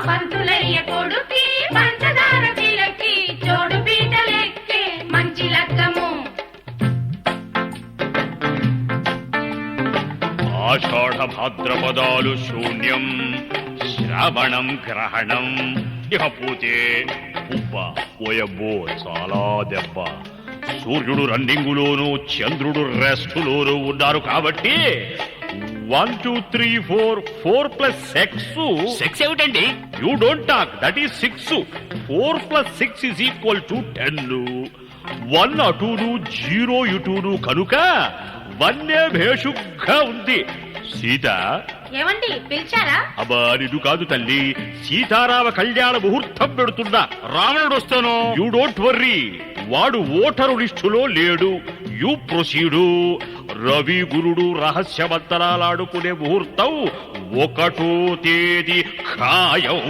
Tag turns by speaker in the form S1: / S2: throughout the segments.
S1: పంతులయ్య కొడుకి పంచదార తిలకి చోడు పీటలెక్కే మంచి లగ్గము.
S2: ఆషాఢ భాద్రపదాలు శూన్యం, శ్రావణం గ్రహణం. ఇకపోతే ఉబ్బ పోయబ్బో చాలా దెబ్బ. సూర్యుడు రన్నింగులోను చంద్రుడు రెస్టులోను ఉన్నారు కాబట్టి 1 2 3 4 4 ప్లస్ 6.
S3: 6 ఏమిటండి?
S2: You don't talk, that is 6. 4 plus 6 is equal to 10. 1 అటూను 0 ఇటూను కనుక 1 భేషుగ్గా ఉంది. సీత
S1: ఏమండి పిలిచారా?
S2: అబ్బా నిన్ను కాదు తల్లి, సీతారామ కళ్యాణ ముహూర్తం పెడుతున్నా. రావణుడు వస్తాను. యూ డోంట్ వర్రీ, వాడు ఓటరు లిస్టులో లేడు. యూ ప్రొసీడు. రవి గురుడు రహస్యమంతరాలాడుకునే ముహూర్తం 1వ తేదీ ఖాయం.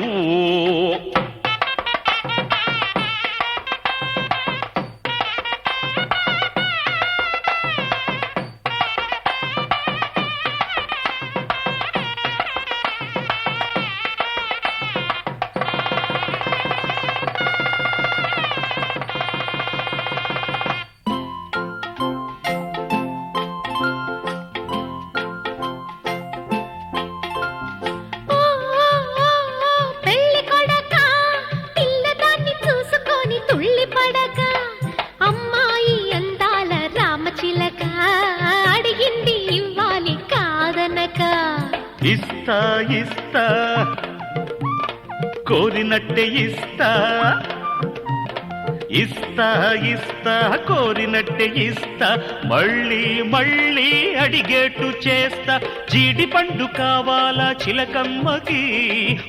S2: ఇస్తా ఇస్తా కోరినట్టే ఇస్తా, ఇస్తా ఇస్తా కోరినట్టే ఇస్తా. మళ్ళీ మళ్ళీ అడిగేట్టు చేస్తా. జీడి పండు కావాలా చిలకమ్మకి,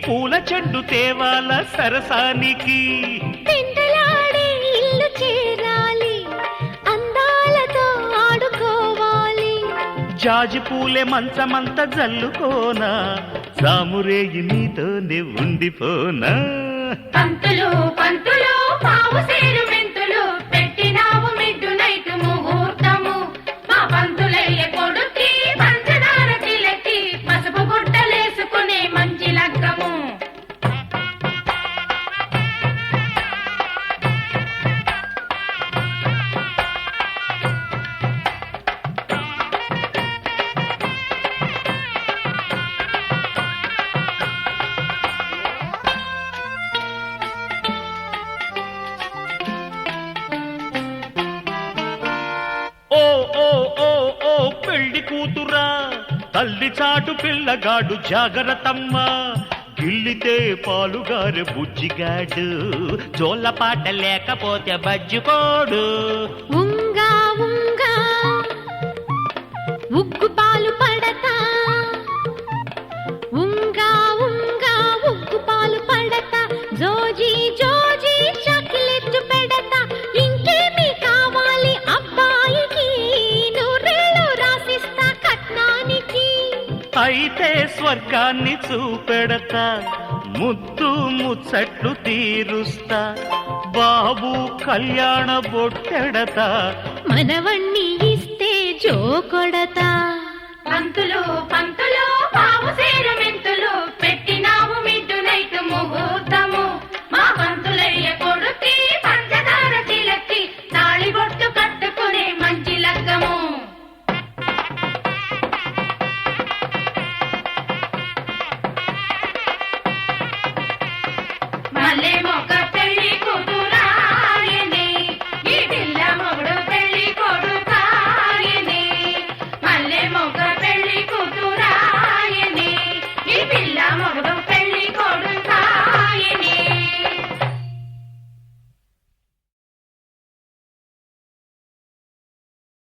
S2: పూల చెండు తేవాలా సరసానికి.
S4: పెండలాడే ఇల్లు చేరాలి, అందాలతో ఆడుకోవాలి.
S2: జాజి పూలే మంచమంత జల్లుకోనా, సామురేయి నీతోనే ఉండిపోనా.
S1: పంతులు పంతులు పావు సేరు మెంతులు పెట్టినావు మిడ్డు నైట్ ముహూర్తము. మా పంతులయ్య కొడుకి పంచదార తిలకి పసుపు గుడ్డలేసుకునే మంచి లగ్గము.
S2: ఓ ఓ ఓ ఓ పెళ్లి కూతురా, తల్లి చాటు పిల్లగాడు జాగ్రత్తమ్మ. గిల్లితే పాలుగారె బుజ్జిగాడు, జోలపాట లేకపోతే బజ్జుకోడు.
S4: ఉంగా ఉంగా ఉగ్గు పాలు పడతా, ఉంగా ఉంగా ఉగ్గు పాలు పడతా. జోజీ జోజీ చాక్లెట్ పెడతా. ఇంకేమి కావాలి అబ్బాయికి, నూరేళ్ళు రాసిస్తా కట్నానికి.
S2: అయితే స్వర్గాన్ని చూపెడతా, ముద్దు ముచ్చట్లు తీరుస్తా. బాబు కళ్యాణ బొట్టెడతా,
S4: మనవణ్ణి ఇస్తే జో కొడతా.
S1: పంతులు పంతులు